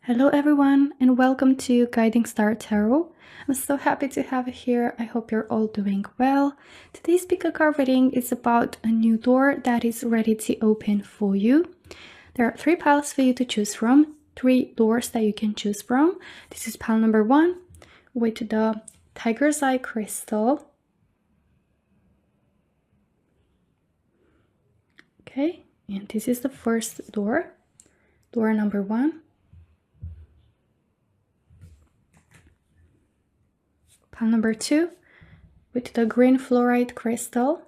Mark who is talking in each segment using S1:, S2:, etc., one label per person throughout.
S1: Hello everyone and welcome to Guiding Star Tarot. I'm so happy to have you here. I hope you're all doing well. Today's PickACard reading is about a new door that is ready to open for you. There are 3 piles for you to choose from, 3 doors that you can choose from. This is pile number 1 with the Tiger's Eye crystal. Okay, and this is the first door, door number 1. Pile number 2 with the green fluorite crystal.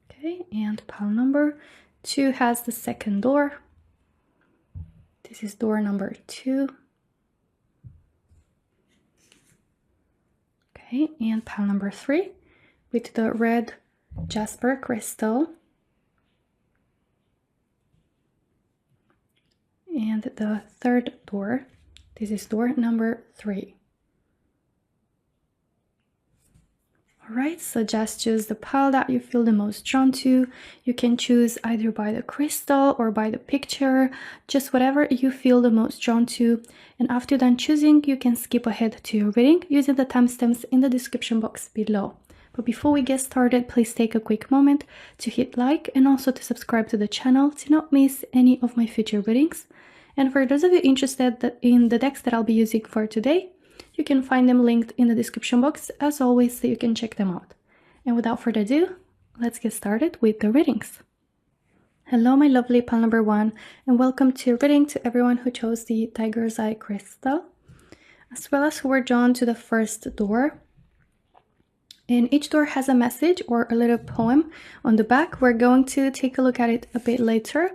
S1: Okay, and pile number 2 has the second door. This is door number 2. Okay, and pile number 3 with the red jasper crystal. And the third door. This is door number 3. Alright, so just choose the pile that you feel the most drawn to. You can choose either by the crystal or by the picture, just whatever you feel the most drawn to. And after done choosing, you can skip ahead to your reading using the timestamps in the description box below. But before we get started, please take a quick moment to hit like and also to subscribe to the channel to not miss any of my future readings. And for those of you interested in the decks that I'll be using for today, you can find them linked in the description box as always, so you can check them out. And without further ado, let's get started with the readings. Hello my lovely pile number 1 and welcome to reading to everyone who chose the Tiger's Eye crystal, as well as who were drawn to the first door. And each door has a message or a little poem on the back. We're going to take a look at it a bit later.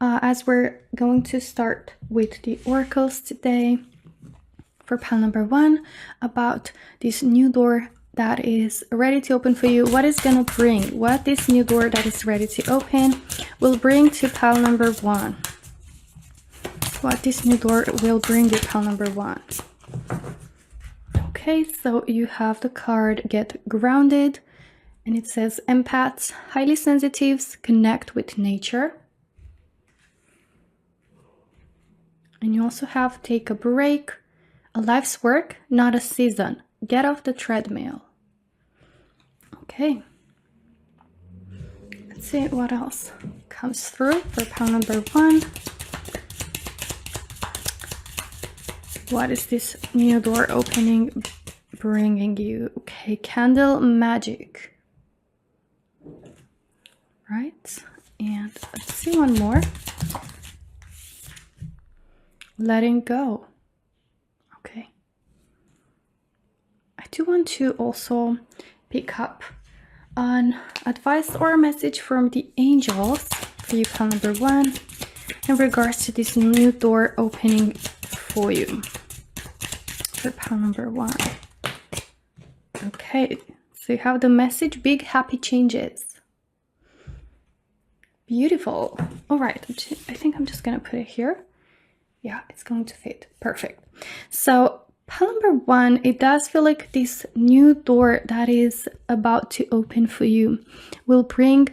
S1: As we're going to start with the oracles today for pile number 1 about this new door that is ready to open for you. What is gonna bring, what this new door that is ready to open will bring to pile number 1. What this new door will bring to pile number 1. Okay, so you have the card Get Grounded, and it says empaths, highly sensitives, connect with nature. And you also have take a break, a life's work, not a season. Get off the treadmill. Okay. Let's see what else comes through for pile number 1. What is this new door opening bringing you? Okay, candle magic. Right. And let's see one more. Letting go. Okay. I do want to also pick up an advice or a message from the angels for you, pile number 1, in regards to this new door opening for you. For pile number 1. Okay, so you have the message, big happy changes. Beautiful. All right, I think I'm just gonna put it here. Yeah, it's going to fit. Perfect. So pile number 1, it does feel like this new door that is about to open for you will bring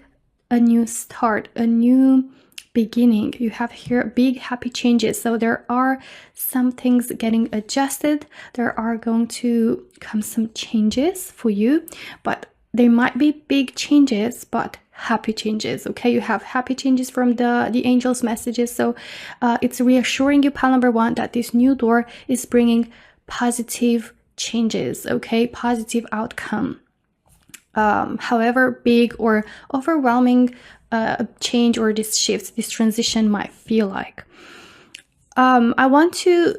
S1: a new start, a new beginning. You have here big happy changes. So there are some things getting adjusted. There are going to come some changes for you, but they might be big changes, but happy changes. Okay, you have happy changes from the angels messages, so it's reassuring you, pile number 1, that this new door is bringing positive changes. Okay, positive outcome, however big or overwhelming change or this shift, this transition might feel like. I want to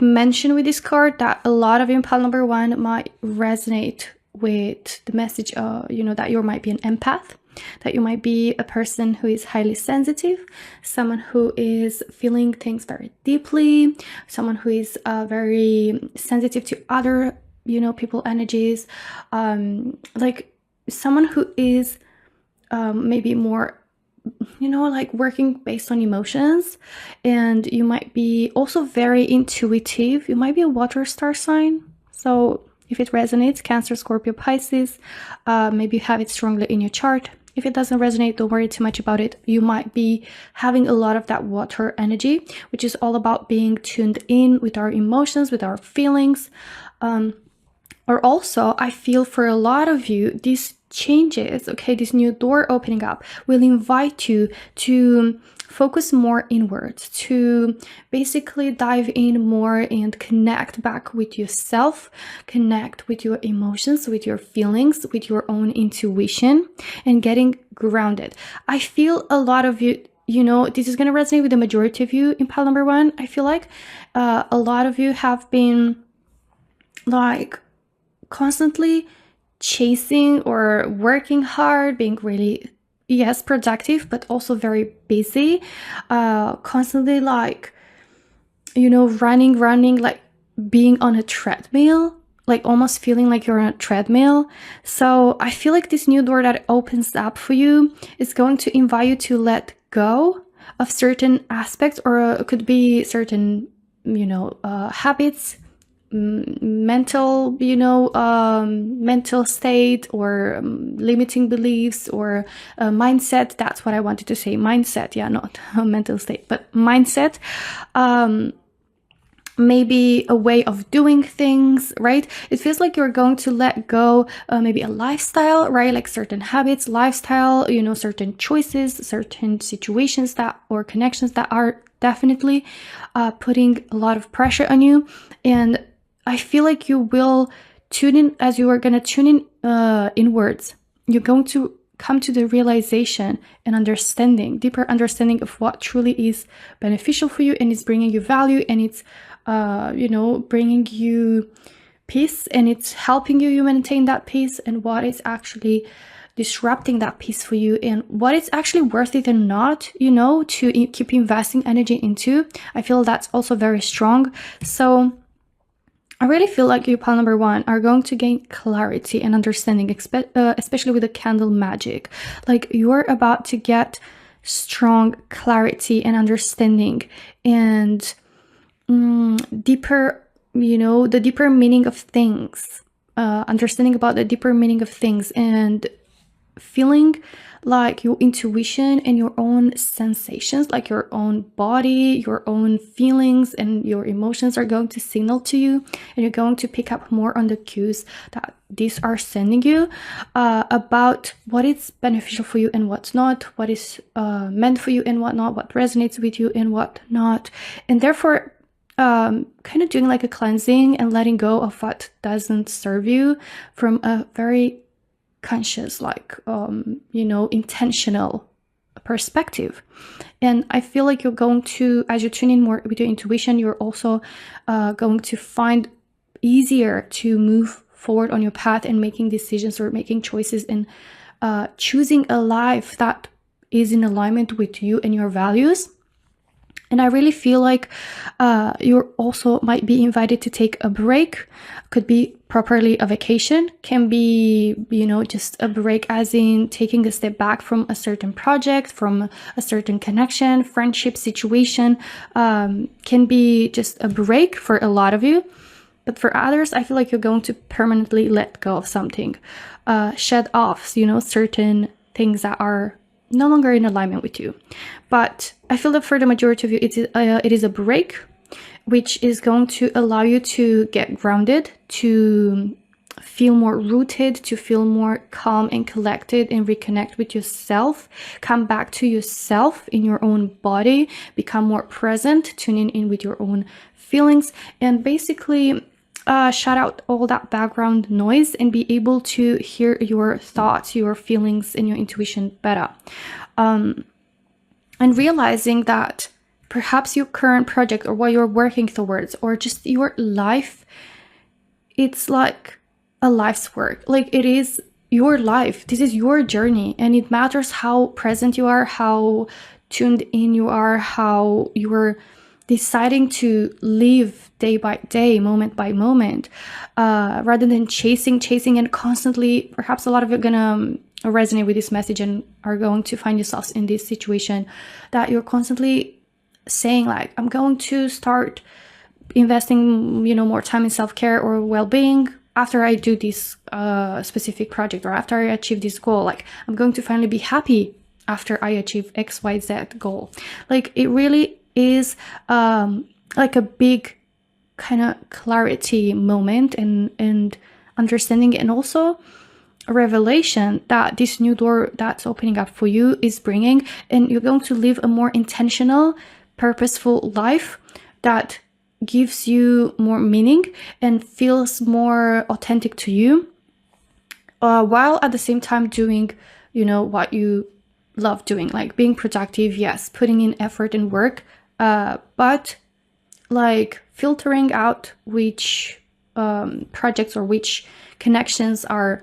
S1: mention with this card that a lot of you in pile number 1 might resonate with the message, that you might be an empath, that you might be a person who is highly sensitive, someone who is feeling things very deeply, someone who is very sensitive to other, people energies, like someone who is maybe more, working based on emotions. And you might be also very intuitive. You might be a water star sign, so if it resonates, Cancer, Scorpio, Pisces, maybe you have it strongly in your chart. If it doesn't resonate, don't worry too much about it. You might be having a lot of that water energy, which is all about being tuned in with our emotions, with our feelings. Or also, I feel for a lot of you, these changes, okay, this new door opening up will invite you to focus more inwards, to basically dive in more and connect back with yourself, connect with your emotions, with your feelings, with your own intuition, and getting grounded. I feel a lot of you, you know, this is going to resonate with the majority of you in pile number 1. I feel like a lot of you have been like constantly chasing or working hard, being really, yes, productive, but also very busy, constantly like, you know, running, like being on a treadmill, like almost feeling like you're on a treadmill. So I feel like this new door that opens up for you is going to invite you to let go of certain aspects, or it could be certain, you know, habits, mental, you know, mental state, or limiting beliefs, or mindset. That's what I wanted to say. Mindset. Yeah, not mental state, but mindset. Maybe a way of doing things, right? It feels like you're going to let go, maybe a lifestyle, right? Like certain habits, lifestyle, you know, certain choices, certain situations that, or connections that are definitely putting a lot of pressure on you. And I feel like you will tune in, as you are going to tune in inwards. You're going to come to the realization and understanding, deeper understanding of what truly is beneficial for you and is bringing you value, and it's, you know, bringing you peace, and it's helping you maintain that peace, and what is actually disrupting that peace for you, and what is actually worth it and not, you know, to keep investing energy into. I feel that's also very strong. So I really feel like you, pile number 1, are going to gain clarity and understanding, especially with the candle magic. Like you're about to get strong clarity and understanding, and deeper, you know, the deeper meaning of things, understanding about the deeper meaning of things, and feeling like your intuition and your own sensations, like your own body, your own feelings and your emotions are going to signal to you, and you're going to pick up more on the cues that these are sending you, about what is beneficial for you and what's not, what is meant for you and what not, what resonates with you and what not. And therefore, kind of doing like a cleansing and letting go of what doesn't serve you from a very conscious, like, you know, intentional perspective. And I feel like you're going to, as you tune in more with your intuition, you're also going to find easier to move forward on your path and making decisions or making choices, and choosing a life that is in alignment with you and your values. And I really feel like you also might be invited to take a break. Could be properly a vacation, can be, you know, just a break as in taking a step back from a certain project, from a certain connection, friendship, situation. Can be just a break for a lot of you. But for others, I feel like you're going to permanently let go of something, shed off, you know, certain things that are no longer in alignment with you. But I feel that for the majority of you, it is a break, which is going to allow you to get grounded, to feel more rooted, to feel more calm and collected, and reconnect with yourself, come back to yourself in your own body, become more present, tuning in with your own feelings, and basically shut out all that background noise and be able to hear your thoughts, your feelings, and your intuition better. And realizing that perhaps your current project or what you're working towards, or just your life, it's like a life's work. Like it is your life. This is your journey, and it matters how present you are, how tuned in you are, how you're deciding to live day by day, moment by moment, rather than chasing and constantly. Perhaps a lot of you are gonna resonate with this message and are going to find yourselves in this situation that you're constantly saying like, I'm going to start investing, you know, more time in self-care or well-being. after I do this specific project, or after I achieve this goal, like I'm going to finally be happy after I achieve XYZ goal. Like it really is like a big kind of clarity moment and understanding, and also a revelation that this new door that's opening up for you is bringing, and you're going to live a more intentional, purposeful life that gives you more meaning and feels more authentic to you, while at the same time doing, you know, what you love doing, like being productive, yes, putting in effort and work, but like filtering out which projects or which connections are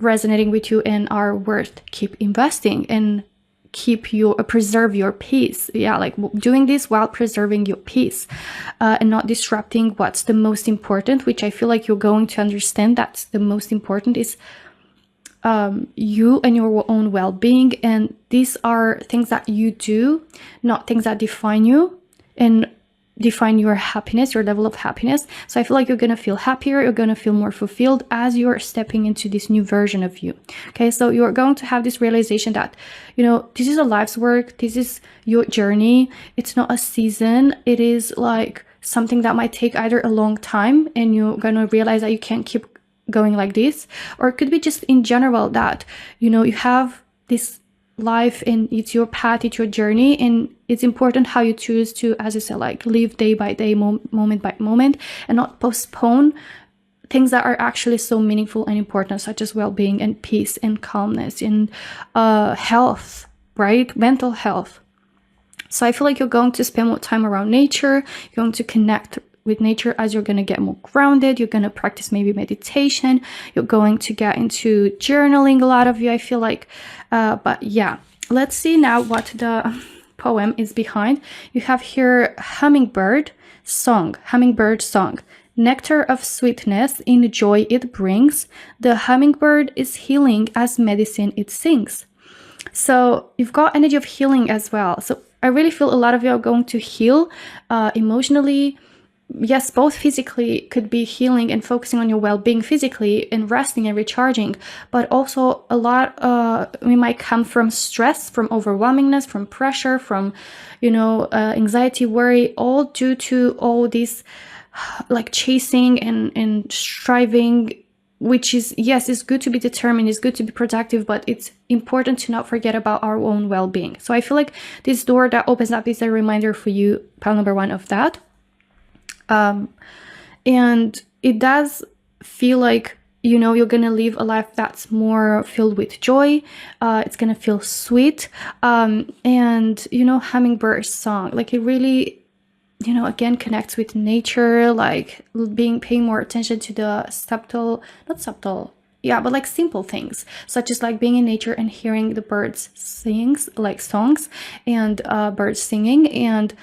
S1: resonating with you and are worth keep investing and preserve your peace. Yeah, like doing this while preserving your peace, and not disrupting what's the most important, which I feel like you're going to understand that's the most important is you and your own well-being. And these are things that you do, not things that define you and define your happiness, your level of happiness. So I feel like you're going to feel happier, you're going to feel more fulfilled as you're stepping into this new version of you. Okay, so you're going to have this realization that, you know, this is a life's work, this is your journey, it's not a season, it is like something that might take either a long time and you're going to realize that you can't keep going like this, or it could be just in general that, you know, you have this life and it's your path, it's your journey, and it's important how you choose to, as you said, like live day by day, moment by moment, and not postpone things that are actually so meaningful and important, such as well-being and peace and calmness and health, right? Mental health. So I feel like you're going to spend more time around nature, you're going to connect with nature as you're going to get more grounded, you're going to practice maybe meditation, you're going to get into journaling, a lot of you, I feel like. But yeah, let's see now what the poem is behind. You have here hummingbird song. Nectar of sweetness in joy it brings. The hummingbird is healing as medicine it sings. So you've got energy of healing as well. So I really feel a lot of you are going to heal emotionally. Yes, both physically could be healing and focusing on your well-being physically and resting and recharging, but also a lot we might come from stress, from overwhelmingness, from pressure, from, you know, anxiety, worry, all due to all this like chasing and striving, which is, yes, it's good to be determined, it's good to be productive, but it's important to not forget about our own well-being. So I feel like this door that opens up is a reminder for you, pile number 1, of that. And it does feel like, you know, you're gonna live a life that's more filled with joy. It's gonna feel sweet. And, you know, hummingbird song, like it really, you know, again, connects with nature, like paying more attention to the but like simple things, such as like being in nature and hearing the birds like songs and birds singing, and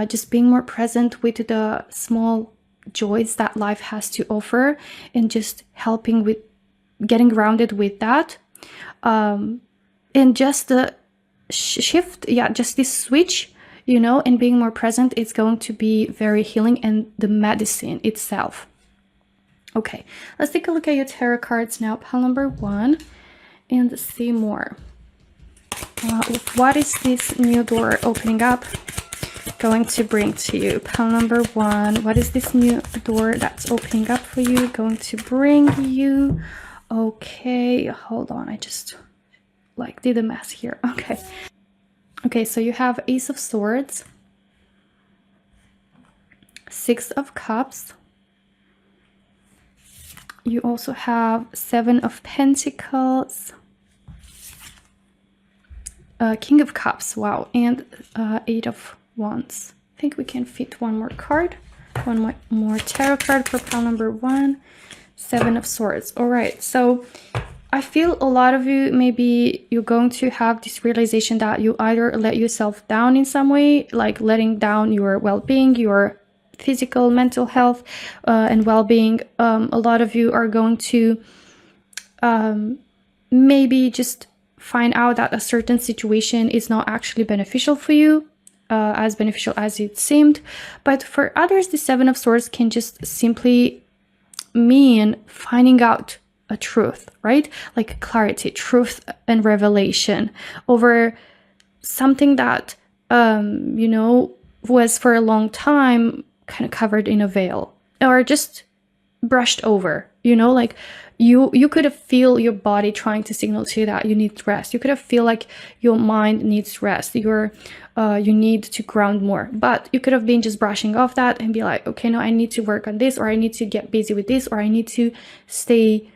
S1: just being more present with the small joys that life has to offer, and just helping with getting grounded with that. And just the shift, just this switch, you know, and being more present, it's going to be very healing, and the medicine itself. Okay, let's take a look at your tarot cards now, pile number 1, and see more. What is this new door opening up going to bring to you? Pile number 1, what is this new door that's opening up for you going to bring you? Okay, hold on, I just like did a mess here. Okay, so you have Ace of Swords, 6 of Cups, you also have 7 of Pentacles, King of Cups, wow, and 8 of Wands. I think we can fit one more card, one more tarot card for pile number 1, 7 of Swords. All right, so I feel a lot of you, maybe you're going to have this realization that you either let yourself down in some way, like letting down your well-being, your physical, mental health, and well-being. A lot of you are going to maybe just find out that a certain situation is not actually beneficial for you, as beneficial as it seemed. But for others, the 7 of Swords can just simply mean finding out a truth, right? Like clarity, truth and revelation over something that, you know, was for a long time kind of covered in a veil or just brushed over, you know, like you could have feel your body trying to signal to you that you need rest. You could have feel like your mind needs rest. You need to ground more, but you could have been just brushing off that and be like, okay, no, I need to work on this, or I need to get busy with this, or I need to stay,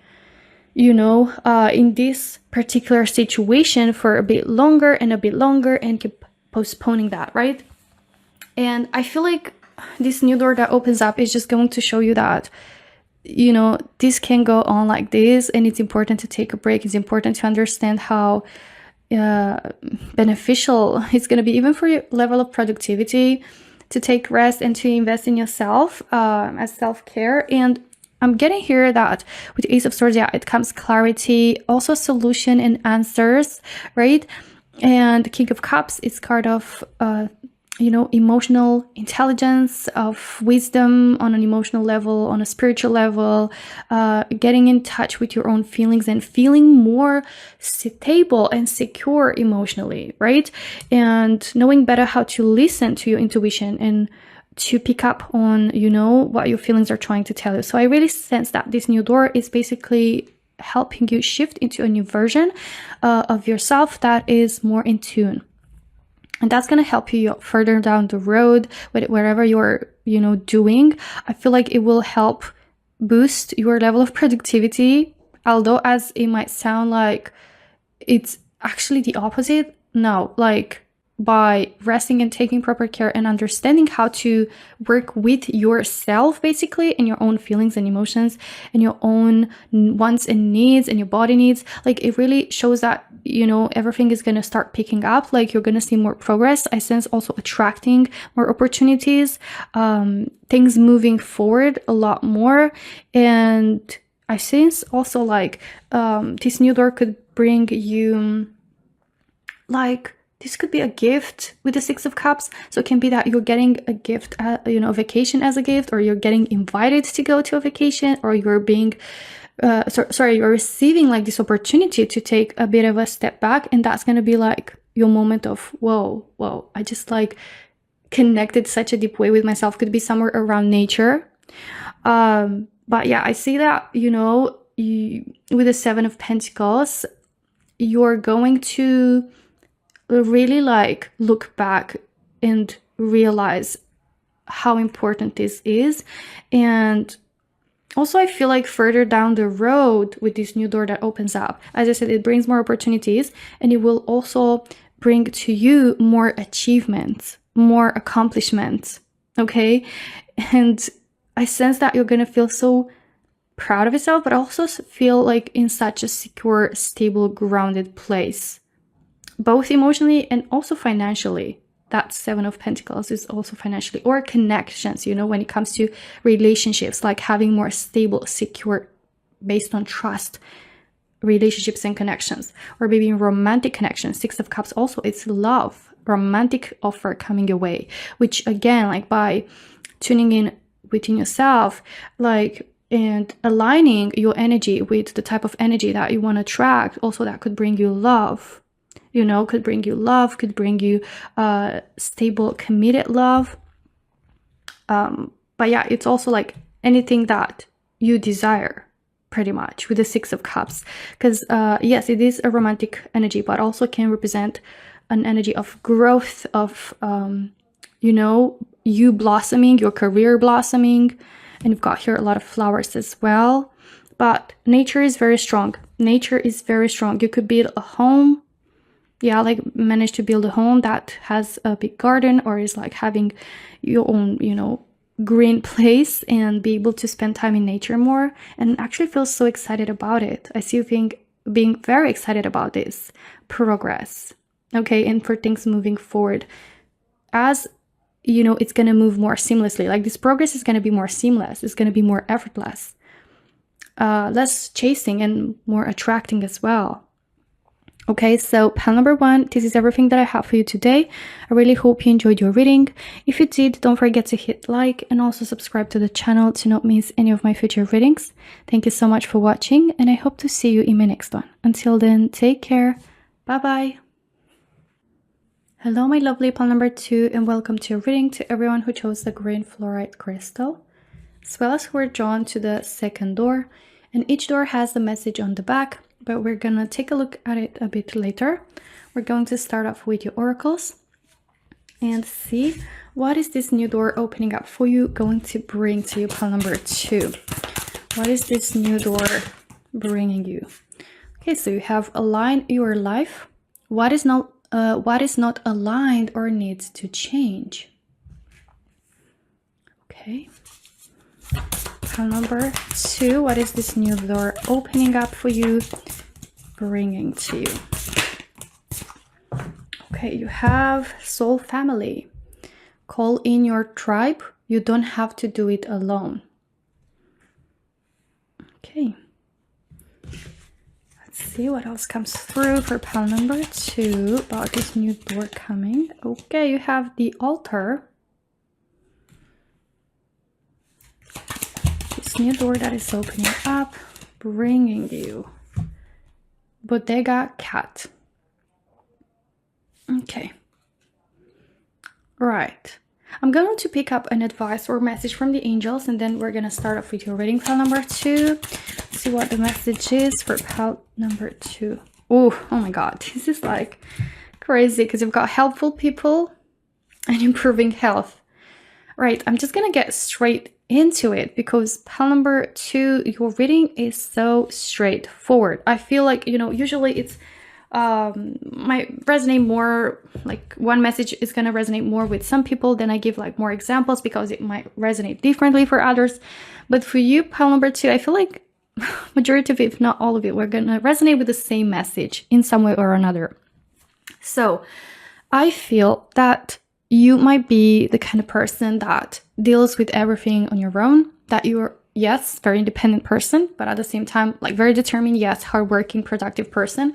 S1: you know, in this particular situation for a bit longer and keep postponing that, right? And I feel like this new door that opens up is just going to show you that, you know, this can go on like this, and it's important to take a break. It's important to understand how beneficial it's going to be, even for your level of productivity, to take rest and to invest in yourself as self-care. And I'm getting here that with the Ace of Swords, yeah, it comes clarity, also solution and answers, right? And King of Cups is card of you know, emotional intelligence, of wisdom on an emotional level, on a spiritual level, getting in touch with your own feelings and feeling more stable and secure emotionally, right? And knowing better how to listen to your intuition and to pick up on, you know, what your feelings are trying to tell you. So I really sense that this new door is basically helping you shift into a new version of yourself that is more in tune. And that's going to help you further down the road with wherever you're, you know, doing. I feel like it will help boost your level of productivity. Although as it might sound like it's actually the opposite. No, like by resting and taking proper care and understanding how to work with yourself, basically, and your own feelings and emotions and your own wants and needs and your body needs, like it really shows that, you know, everything is going to start picking up. Like you're going to see more progress. I sense also attracting more opportunities, things moving forward a lot more. And I sense also like this new door could bring you, like, this could be a gift with the Six of Cups. So it can be that you're getting a gift, you know, a vacation as a gift, or you're getting invited to go to a vacation, or you're being, you're receiving like this opportunity to take a bit of a step back. And that's going to be like your moment of, whoa, I just like connected such a deep way with myself. Could be somewhere around nature. But yeah, I see that, you know, with the Seven of Pentacles, you're going to really like look back and realize how important this is. And also I feel like further down the road with this new door that opens up, as I said, it brings more opportunities, and it will also bring to you more achievements, more accomplishments. Okay. And I sense that you're going to feel so proud of yourself, but also feel like in such a secure, stable, grounded place, both emotionally and also financially. That Seven of Pentacles is also financially, or connections, you know, when it comes to relationships, like having more stable, secure, based on trust, relationships and connections, or maybe romantic connections. Six of Cups also, it's love, romantic offer coming your way, which again, like by tuning in within yourself, like, and aligning your energy with the type of energy that you want to attract, also that could bring you love, you know, could bring you love, could bring you stable, committed love. But yeah, it's also like anything that you desire, pretty much, with the Six of Cups. Because yes, it is a romantic energy, but also can represent an energy of growth, of, you know, you blossoming, your career blossoming. And you've got here a lot of flowers as well. But nature is very strong. Nature is very strong. You could build a home. Yeah, like manage to build a home that has a big garden, or is like having your own, you know, green place, and be able to spend time in nature more, and actually feel so excited about it. I see you being very excited about this progress. Okay, and for things moving forward, as you know, it's going to move more seamlessly. Like this progress is going to be more seamless. It's going to be more effortless, less chasing and more attracting as well. Okay, so pile number 1, this is everything that I have for you today. I really hope you enjoyed your reading. If you did, don't forget to hit like and also subscribe to the channel to not miss any of my future readings. Thank you so much for watching, and I hope to see you in my next one. Until then, take care. Bye-bye. Hello, my lovely pile number 2, and welcome to your reading to everyone who chose the green fluorite crystal, as well as who are drawn to the second door. And each door has the message on the back, but we're gonna take a look at it a bit later. We're going to start off with your oracles and see what is this new door opening up for you going to bring to you, pile number 2. What is this new door bringing you? Okay, so you have align your life. What is not aligned or needs to change? Okay. Pile number 2, what is this new door opening up for you, bringing to you? Okay, you have soul family. Call in your tribe. You don't have to do it alone. Okay. Let's see what else comes through for pile number 2 about this new door coming. Okay, you have the altar. This new door that is opening up, bringing you bodega cat. Okay. Right. I'm going to pick up an advice or message from the angels, and then we're going to start off with your reading, pile number 2. See what the message is for pile number 2. Oh my god, this is like crazy because you've got helpful people and improving health. Right, I'm just gonna get straight into it because pile number 2, your reading is so straightforward. I feel like, you know, usually it's might resonate more, like one message is gonna resonate more with some people, then I give like more examples because it might resonate differently for others. But for you, pile number 2, I feel like majority of it, if not all of it, we're gonna resonate with the same message in some way or another. So I feel that you might be the kind of person that deals with everything on your own, that you're, yes, very independent person, but at the same time, like very determined, yes, hardworking, productive person.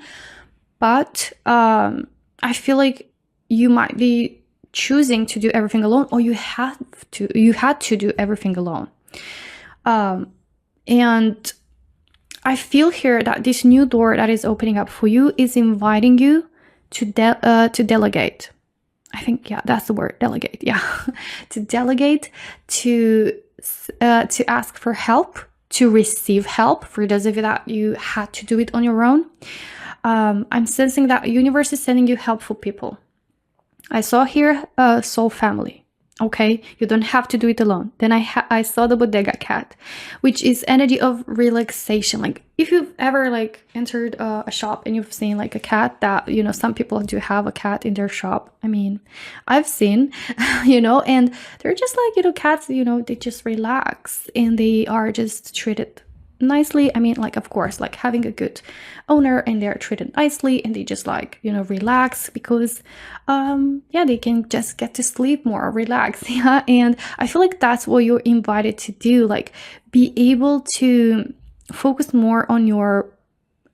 S1: But I feel like you might be choosing to do everything alone, or you had to do everything alone. And I feel here that this new door that is opening up for you is inviting you to delegate. I think, yeah, that's the word, delegate. Yeah, to delegate, to ask for help, to receive help for those of you that you had to do it on your own. I'm sensing that universe is sending you helpful people. I saw here soul family. Okay, you don't have to do it alone. Then I saw the bodega cat, which is energy of relaxation. Like if you've ever like entered a shop and you've seen like a cat that, you know, some people do have a cat in their shop. I mean, I've seen, you know, and they're just like, you know, cats, you know, they just relax and they are just treated nicely. I mean, like, of course, like having a good owner and they're treated nicely and they just like, you know, relax because yeah, they can just get to sleep more, relax. Yeah, and I feel like that's what you're invited to do, like be able to focus more on your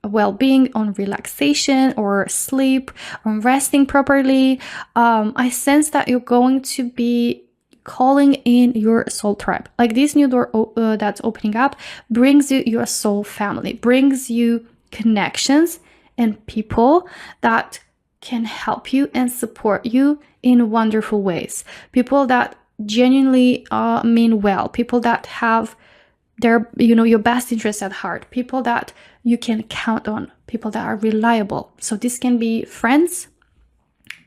S1: well-being, on relaxation or sleep, on resting properly. I sense that you're going to be calling in your soul tribe. Like this new door that's opening up brings you your soul family, brings you connections and people that can help you and support you in wonderful ways. People that genuinely mean well, people that have their, you know, your best interests at heart, people that you can count on, people that are reliable. So this can be friends,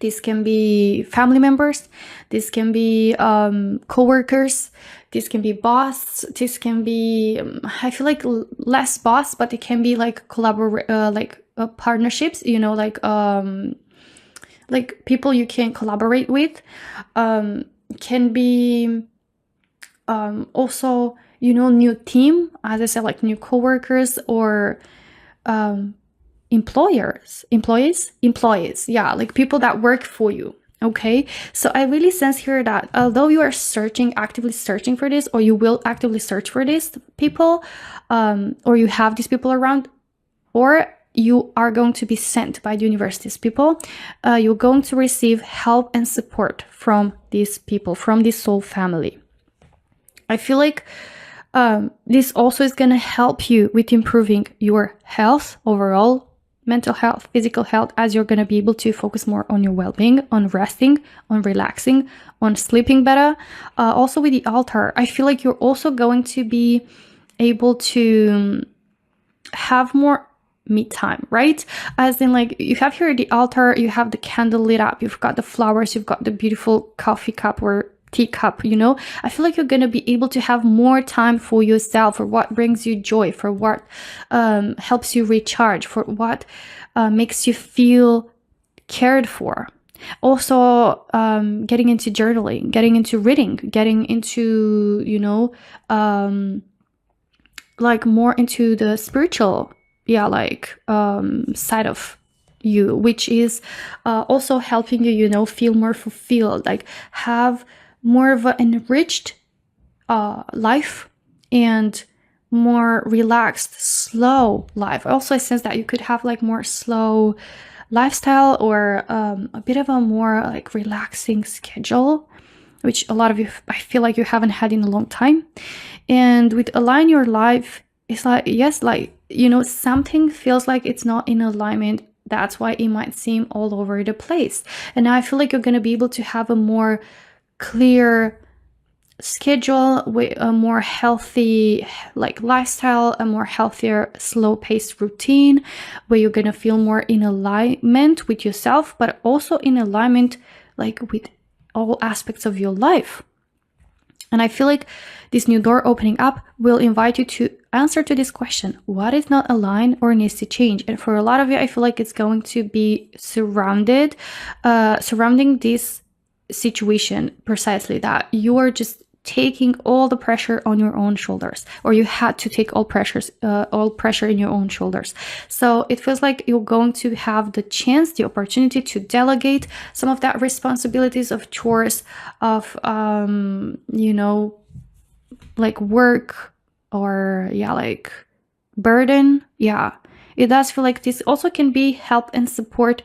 S1: this can be family members, this can be co-workers, this can be boss, this can be, I feel like less boss, but it can be like partnerships, you know, like people you can collaborate with. Can be also, you know, new team, as I said, like new co-workers or employees, yeah, like people that work for you. Okay, so I really sense here that although you are actively searching for this, or you will actively search for these people, or you have these people around, or you are going to be sent by the universe's people. You're going to receive help and support from these people, from this soul family. I feel like this also is going to help you with improving your health overall, mental health, physical health, as you're going to be able to focus more on your well-being, on resting, on relaxing, on sleeping better. Also with the altar, I feel like you're also going to be able to have more me time, right? As in, like, you have here the altar, you have the candle lit up, you've got the flowers, you've got the beautiful coffee cup or teacup, you know. I feel like you're going to be able to have more time for yourself, for what brings you joy, for what helps you recharge, for what makes you feel cared for. Also getting into journaling, getting into reading, getting into, you know, like more into the spiritual side of you, which is also helping you, you know, feel more fulfilled, like have more of an enriched life and more relaxed, slow life. Also, I sense that you could have like more slow lifestyle or a bit of a more like relaxing schedule, which a lot of you, I feel like you haven't had in a long time. And with align your life, it's like, yes, like, you know, something feels like it's not in alignment. That's why it might seem all over the place. And now I feel like you're going to be able to have a more clear schedule with a more healthy like lifestyle, a more healthier, slow-paced routine where you're going to feel more in alignment with yourself, but also in alignment like with all aspects of your life. And I feel like this new door opening up will invite you to answer to this question: what is not aligned or needs to change? And for a lot of you, I feel like it's going to be surrounding this situation, precisely that you are just taking all the pressure on your own shoulders, or you had to take all pressure in your own shoulders. So it feels like you're going to have the chance, the opportunity to delegate some of that responsibilities of chores, of you know, like work or like burden. It does feel like this also can be help and support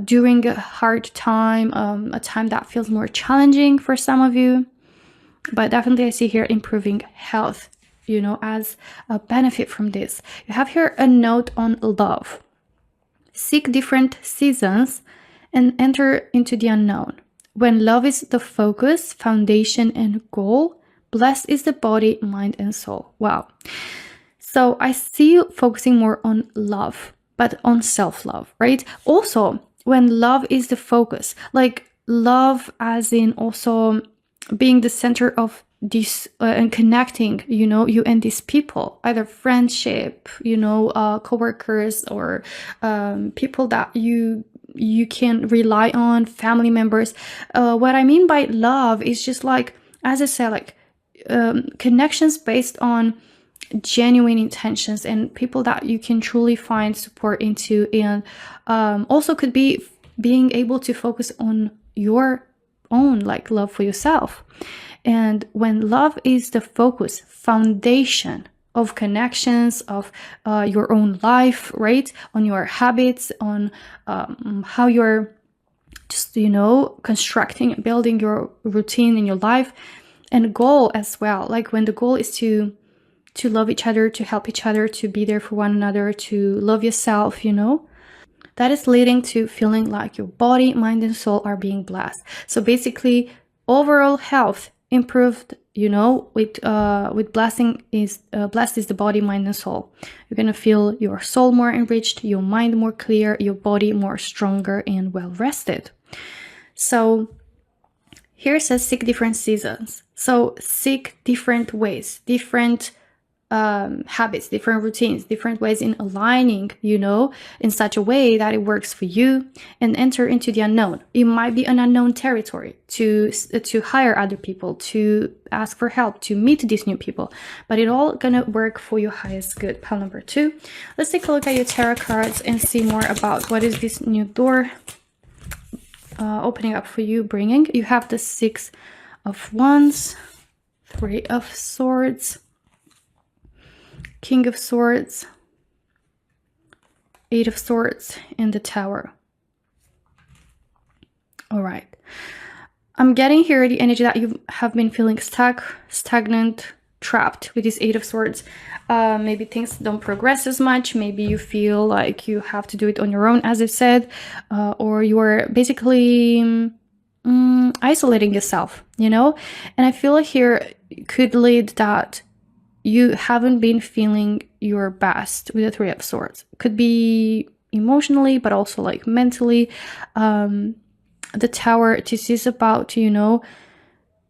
S1: during a hard time, a time that feels more challenging for some of you. But definitely I see here improving health, you know, as a benefit from this. You have here a note on love. Seek different seasons and enter into the unknown. When love is the focus, foundation, and goal, blessed is the body, mind, and soul. Wow. So I see you focusing more on love, but on self-love, right? Also, when love is the focus, like love as in also being the center of this and connecting, you know, you and these people, either friendship, you know, co-workers or people that you can rely on, family members. What I mean by love is just like, as I said, like connections based on genuine intentions and people that you can truly find support into, and also could be being able to focus on your own like love for yourself. And when love is the focus, foundation of connections, of your own life, right, on your habits, on how you're just, you know, constructing and building your routine in your life, and goal as well, like when the goal is to love each other, to help each other, to be there for one another, to love yourself, you know, that is leading to feeling like your body, mind, and soul are being blessed. So basically, overall health improved, you know, with blessing is blessed is the body, mind, and soul. You're gonna feel your soul more enriched, your mind more clear, your body more stronger and well rested. So here it says seek different seasons. So seek different ways, different habits, different routines, different ways in aligning, you know, in such a way that it works for you, and enter into the unknown. It might be an unknown territory to hire other people, to ask for help, to meet these new people, but it all gonna work for your highest good. Pile number 2. Let's take a look at your tarot cards and see more about what is this new door opening up for you, bringing. You have the 6 of Wands, 3 of Swords, King of Swords, Eight of Swords and the Tower. All right. I'm getting here the energy that you have been feeling stuck, stagnant, trapped with this Eight of Swords. Maybe things don't progress as much. Maybe you feel like you have to do it on your own, as I said, or you're basically isolating yourself, you know? And I feel here could lead that you haven't been feeling your best with the Three of Swords. Could be emotionally, but also like mentally. The Tower, this is about, you know,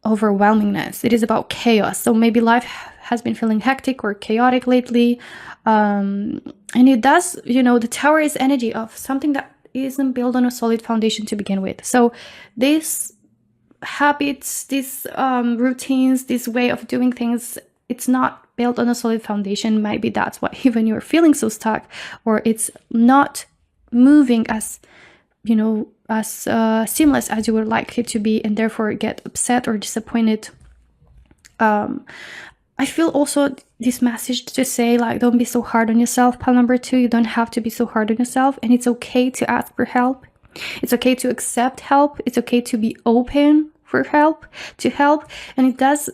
S1: overwhelmingness. It is about chaos. So maybe life has been feeling hectic or chaotic lately. And it does, you know, the Tower is energy of something that isn't built on a solid foundation to begin with. So these habits, these routines, this way of doing things, it's not built on a solid foundation. Maybe that's why even you're feeling so stuck, or it's not moving as, you know, as seamless as you would like it to be, and therefore get upset or disappointed. I feel also this message to say, like, don't be so hard on yourself, pile number 2. You don't have to be so hard on yourself, and it's okay to ask for help. It's okay to accept help. It's okay to be open for help, to help. And it does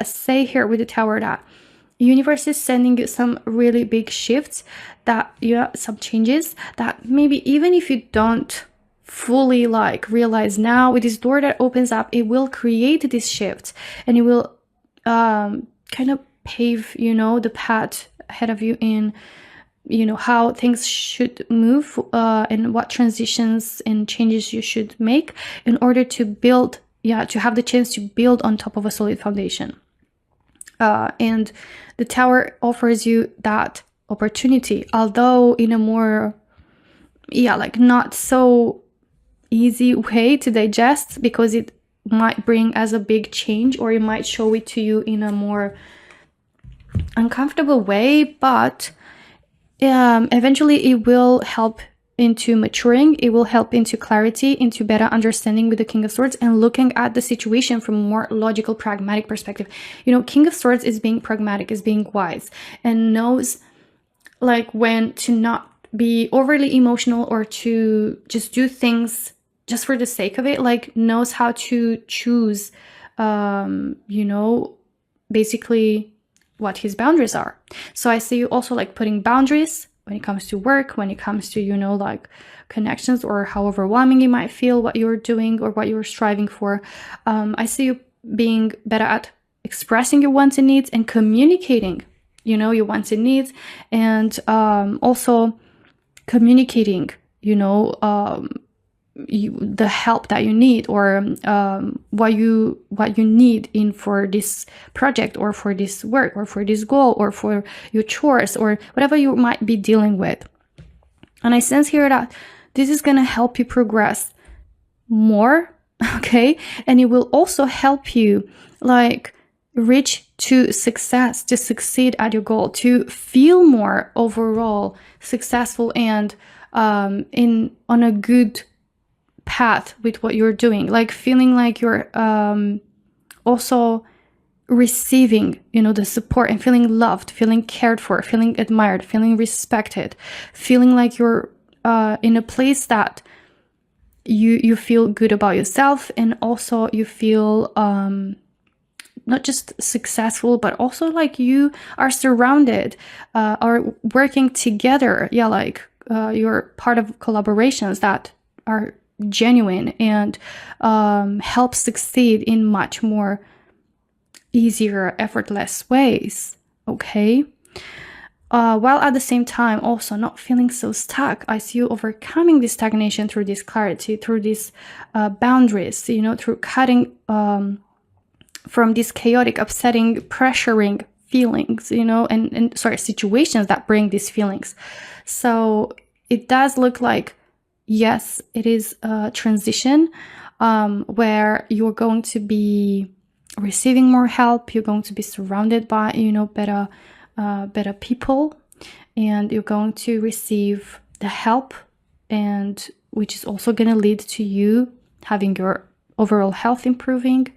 S1: say here with the Tower that universe is sending you some really big shifts, that some changes that maybe even if you don't fully like realize now, with this door that opens up, it will create this shift, and it will kind of pave, you know, the path ahead of you in, you know, how things should move, and what transitions and changes you should make in order to build, to have the chance to build on top of a solid foundation. And the Tower offers you that opportunity, although in a more, like not so easy way to digest, because it might bring as a big change, or it might show it to you in a more uncomfortable way, but eventually it will help into maturing. It will help into clarity, into better understanding with the King of Swords, and looking at the situation from a more logical, pragmatic perspective. You know, King of Swords is being pragmatic, is being wise, and knows like when to not be overly emotional or to just do things just for the sake of it, like knows how to choose, you know, basically what his boundaries are. So I see you also like putting boundaries when it comes to work, when it comes to, you know, like connections, or how overwhelming you might feel what you're doing or what you're striving for. I see you being better at expressing your wants and needs and communicating, you know, your wants and needs, and also communicating, you know, the help that you need, or what you need in for this project, or for this work, or for this goal, or for your chores, or whatever you might be dealing with. And I sense here that this is going to help you progress more, okay? And it will also help you like reach to success, to succeed at your goal, to feel more overall successful and on a good path with what you're doing, like feeling like you're also receiving, you know, the support, and feeling loved, feeling cared for, feeling admired, feeling respected, feeling like you're in a place that you feel good about yourself, and also you feel not just successful, but also like you are surrounded, are working together, like you're part of collaborations that are genuine and help succeed in much more easier, effortless ways, okay? While at the same time also not feeling so stuck. I see you overcoming this stagnation through this clarity, through these boundaries, you know, through cutting from these chaotic, upsetting, pressuring feelings, you know, and situations that bring these feelings. So it does look like, yes, it is a transition where you're going to be receiving more help. You're going to be surrounded by, you know, better people, and you're going to receive the help, and which is also going to lead to you having your overall health improving,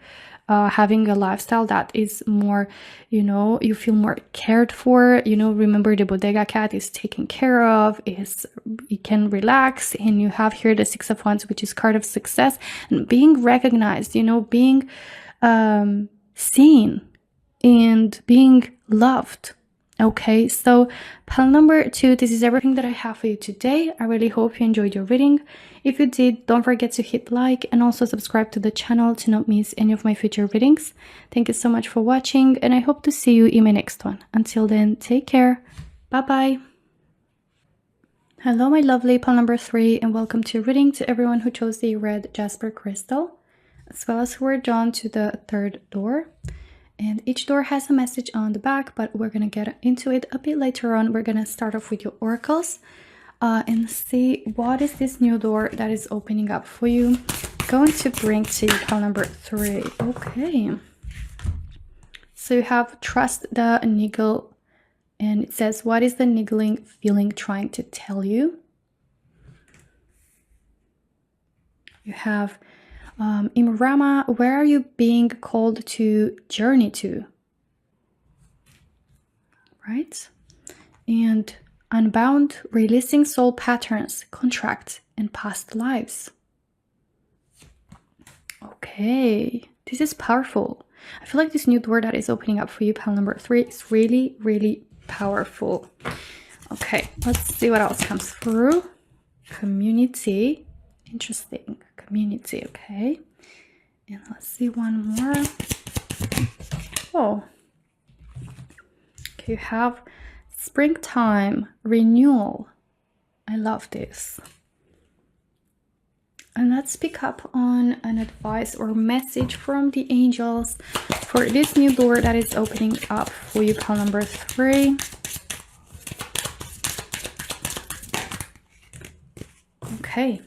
S1: having a lifestyle that is more, you feel more cared for. Remember, the bodega cat is taken care of, you can relax, and you have here the Six of Wands, which is card of success and being recognized, being seen and being loved. Okay, so pile number 2, this is everything that I have for you today. I really hope you enjoyed your reading. If you did, don't forget to hit like and also subscribe to the channel to not miss any of my future readings. Thank you so much for watching, and I hope to see you in my next one. Until then, take care. Bye-bye. Hello, my lovely pile number 3, and welcome to your reading to everyone who chose the red jasper crystal, as well as who were drawn to the 3rd door. And each door has a message on the back, but we're going to get into it a bit later on. We're going to start off with your oracles and see what is this new door that is opening up for you. Going to bring to you pile number 3. Okay. So you have trust the niggle, and it says, what is the niggling feeling trying to tell you? You have Imrama, where are you being called to journey to? Right? And Unbound, releasing soul patterns, contracts, and past lives. Okay, this is powerful. I feel like this new door that is opening up for you, pile number 3, is really, really powerful. Okay, let's see what else comes through. Community. Interesting. Community, okay. And let's see one more. Oh. Okay, you have springtime, renewal. I love this. And let's pick up on an advice or message from the angels for this new door that is opening up for you, pile number 3. Okay.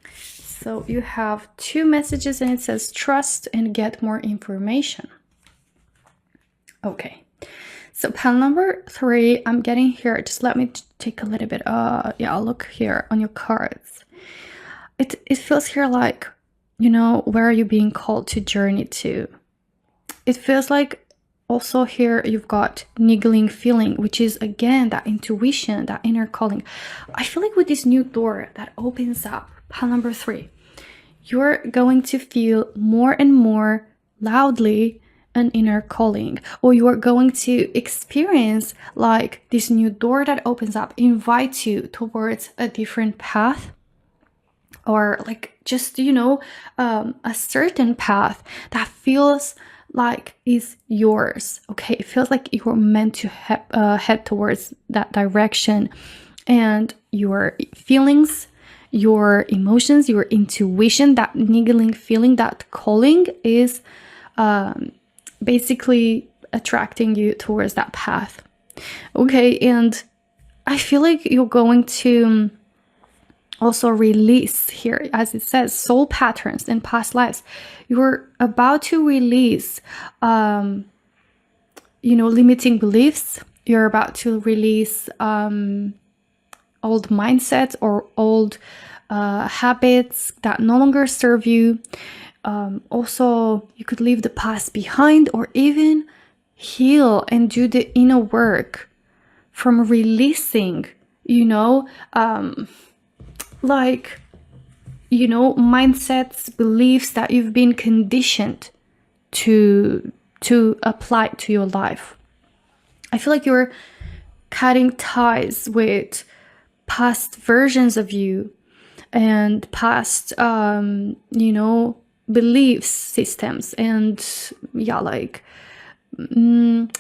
S1: So you have 2 messages, and it says trust and get more information. Okay. So pile number 3, I'm getting here. Just let me take a little bit. Yeah, I'll look here on your cards. It feels here like, where are you being called to journey to? It feels like also here you've got niggling feeling, which is again that intuition, that inner calling. I feel like with this new door that opens up, pile number 3, you're going to feel more and more loudly an inner calling, or you are going to experience like this new door that opens up invites you towards a different path, or like just a certain path that feels like is yours. Okay, it feels like you're meant to head towards that direction, and your feelings, your emotions, your intuition, that niggling feeling, that calling is basically attracting you towards that path. Okay, and I feel like you're going to also release here, as it says, soul patterns and past lives. You're about to release limiting beliefs. You're about to release old mindsets or old habits that no longer serve you. Also, you could leave the past behind, or even heal and do the inner work from releasing, mindsets, beliefs that you've been conditioned to apply to your life. I feel like you're cutting ties with past versions of you and past, belief systems and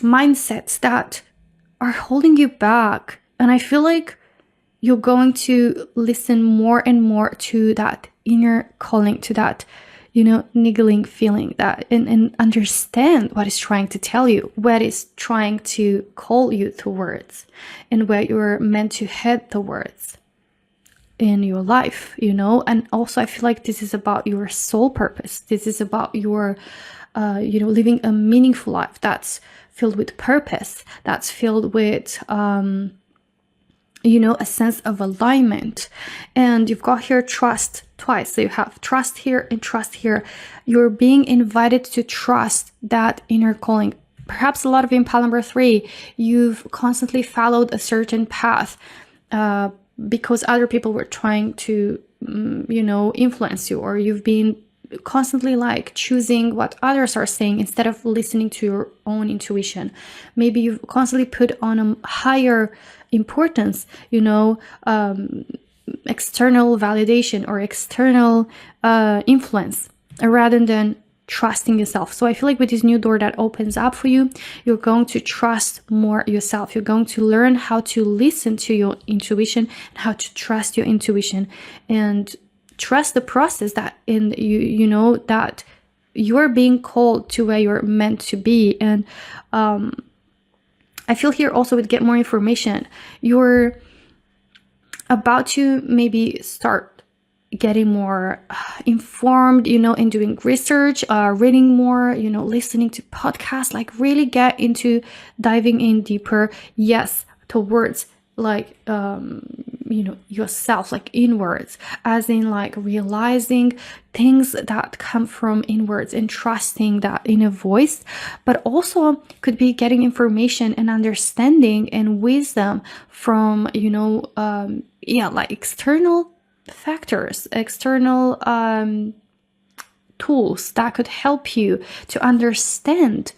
S1: mindsets that are holding you back. And I feel like you're going to listen more and more to that inner calling, to that niggling feeling, that and understand what is trying to tell you, what is trying to call you towards, and where you're meant to head towards in your life, and also I feel like this is about your soul purpose. This is about your living a meaningful life that's filled with purpose, that's filled with a sense of alignment. And you've got here trust twice. So you have trust here and trust here. You're being invited to trust that inner calling. Perhaps a lot of you in pile number 3, you've constantly followed a certain path because other people were trying to, influence you, or you've been constantly like choosing what others are saying instead of listening to your own intuition. Maybe you've constantly put on a higher importance, external validation or external influence rather than trusting yourself. So I feel like with this new door that opens up for you, you're going to trust more yourself. You're going to learn how to listen to your intuition and how to trust your intuition and trust the process that that you're being called to where you're meant to be. And I feel here also with get more information, you're about to maybe start getting more informed, and doing research, reading more, listening to podcasts, like really get into diving in deeper, yes, towards like, yourself, like inwards, as in like realizing things that come from inwards and trusting that inner voice, but also could be getting information and understanding and wisdom from, like external factors, external tools that could help you to understand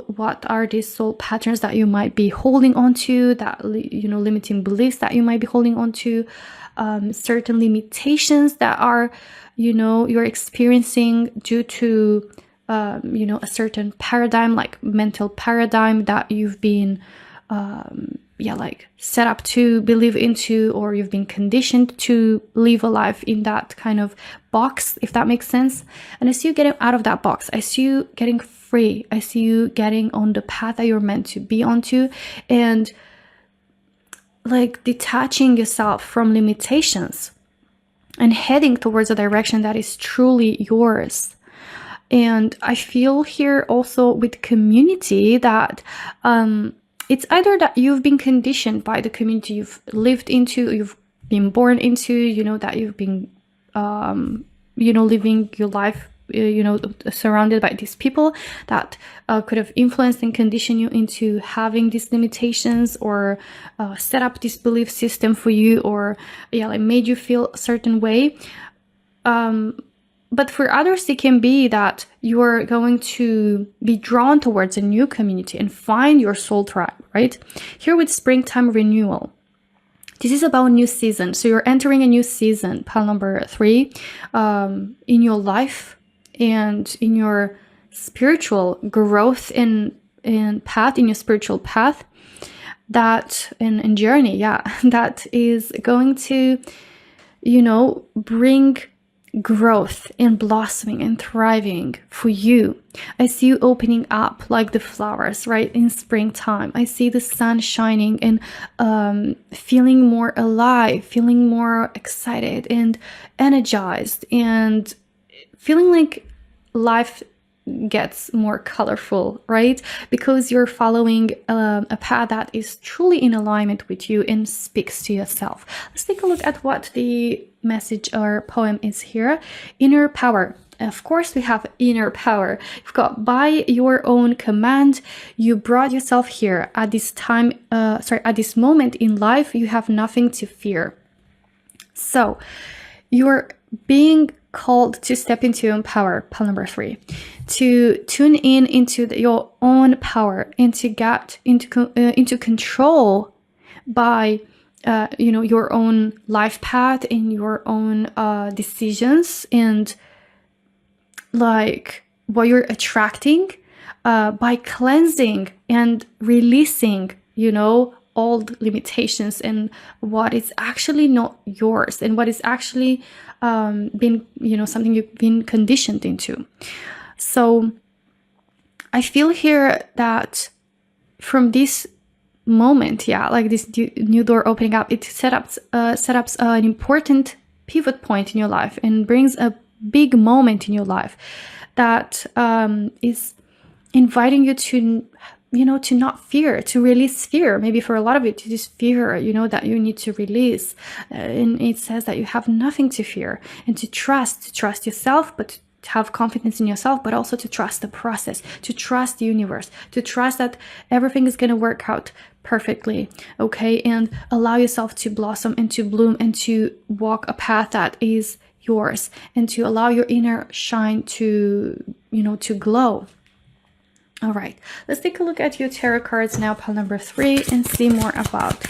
S1: what are these soul patterns that you might be holding on to, that limiting beliefs that you might be holding on to, certain limitations that are you're experiencing due to a certain paradigm, like mental paradigm that you've been set up to believe into, or you've been conditioned to live a life in that kind of box, if that makes sense. And I see you getting out of that box. I see you getting free. I see you getting on the path that you're meant to be onto, and like detaching yourself from limitations and heading towards a direction that is truly yours. And I feel here also with community that it's either that you've been conditioned by the community you've lived into, you've been born into, that you've been, living your life, surrounded by these people that could have influenced and conditioned you into having these limitations, or set up this belief system for you, or made you feel a certain way. But for others, it can be that you're going to be drawn towards a new community and find your soul tribe, right? Here with springtime renewal, this is about a new season. So you're entering a new season, pile number 3, in your life and in your spiritual growth and path, in your spiritual path, that and journey, that is going to, bring growth and blossoming and thriving for you. I see you opening up like the flowers, right, in springtime. I see the sun shining and feeling more alive, feeling more excited and energized, and feeling like life gets more colorful, right? Because you're following a path that is truly in alignment with you and speaks to yourself. Let's take a look at what the message or poem is here. Inner power. Of course, we have inner power. You've got by your own command, you brought yourself here at this time, at this moment in life, you have nothing to fear. So you're being called to step into your own power, pile number 3, to tune in into your own power and to get into control by your own life path and your own decisions, and like what you're attracting by cleansing and releasing old limitations and what is actually not yours, and what is actually been something you've been conditioned into. So I feel here that from this moment, like this new door opening up, it set up an important pivot point in your life and brings a big moment in your life that is inviting you to to not fear, to release fear. Maybe for a lot of it, to just fear, that you need to release. And it says that you have nothing to fear, and to trust yourself, but to have confidence in yourself, but also to trust the process, to trust the universe, to trust that everything is going to work out perfectly, okay? And allow yourself to blossom and to bloom and to walk a path that is yours, and to allow your inner shine to, to glow. All right, let's take a look at your tarot cards now, pile number 3, and see more about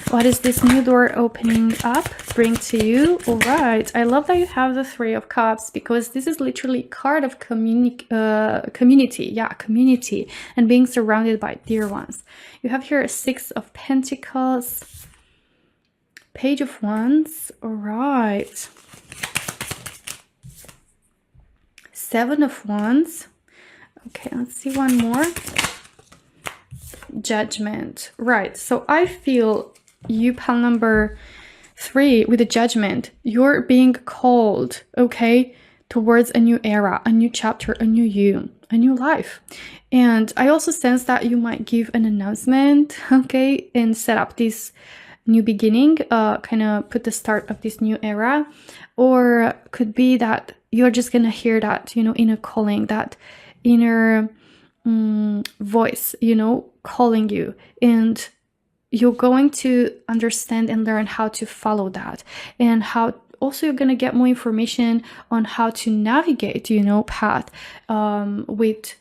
S1: what is this new door opening up bring to you. All right, I love that you have the 3 of Cups, because this is literally a card of community, community, and being surrounded by dear ones. You have here a 6 of Pentacles, Page of Wands. All right, 7 of Wands. Okay, let's see one more. Judgment. Right, so I feel you, pile number 3, with the Judgment, you're being called, okay, towards a new era, a new chapter, a new you, a new life. And I also sense that you might give an announcement, okay, and set up this new beginning, kind of put the start of this new era. Or could be that you're just gonna hear that, inner calling, that inner voice, calling you, and you're going to understand and learn how to follow that, and how also you're going to get more information on how to navigate, path with,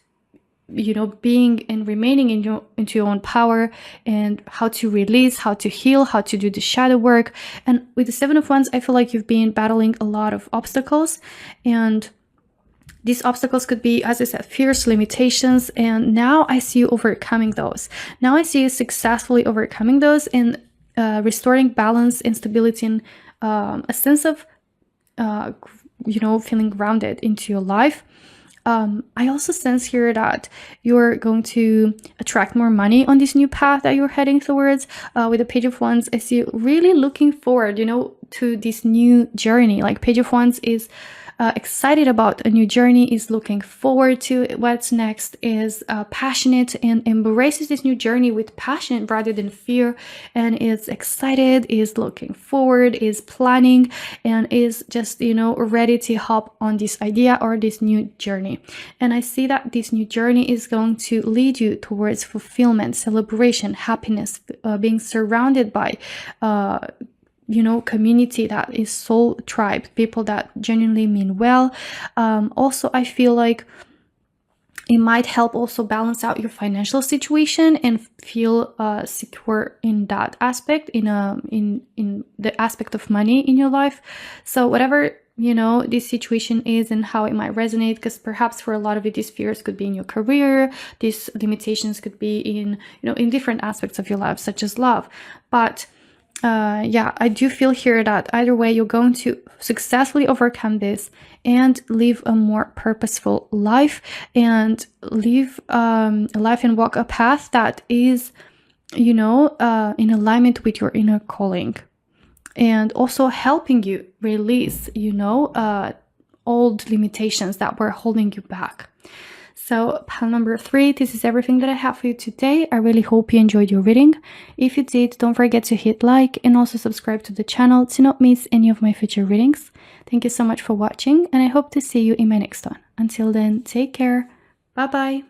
S1: being and remaining into your own power, and how to release, how to heal, how to do the shadow work. And with the 7 of Wands, I feel like you've been battling a lot of obstacles, and these obstacles could be, as I said, fears, limitations, and now I see you overcoming those. Now I see you successfully overcoming those and restoring balance and stability, and a sense of, feeling grounded into your life. I also sense here that you're going to attract more money on this new path that you're heading towards. With the Page of Wands, I see you really looking forward, to this new journey. Like, Page of Wands is excited about a new journey, is looking forward to what's next, is passionate and embraces this new journey with passion rather than fear, and is excited, is looking forward, is planning, and is just, ready to hop on this idea or this new journey. And I see that this new journey is going to lead you towards fulfillment, celebration, happiness, being surrounded by community that is soul tribe, people that genuinely mean well. Also, I feel like it might help also balance out your financial situation and feel secure in that aspect, in the aspect of money in your life. So whatever this situation is and how it might resonate, because perhaps for a lot of it, these fears could be in your career, these limitations could be in in different aspects of your life, such as love. But I do feel here that either way, you're going to successfully overcome this and live a more purposeful life, and live a life and walk a path that is, in alignment with your inner calling, and also helping you release, old limitations that were holding you back. So pile number 3, this is everything that I have for you today. I really hope you enjoyed your reading. If you did, don't forget to hit like and also subscribe to the channel to not miss any of my future readings. Thank you so much for watching, and I hope to see you in my next one. Until then, take care. Bye bye.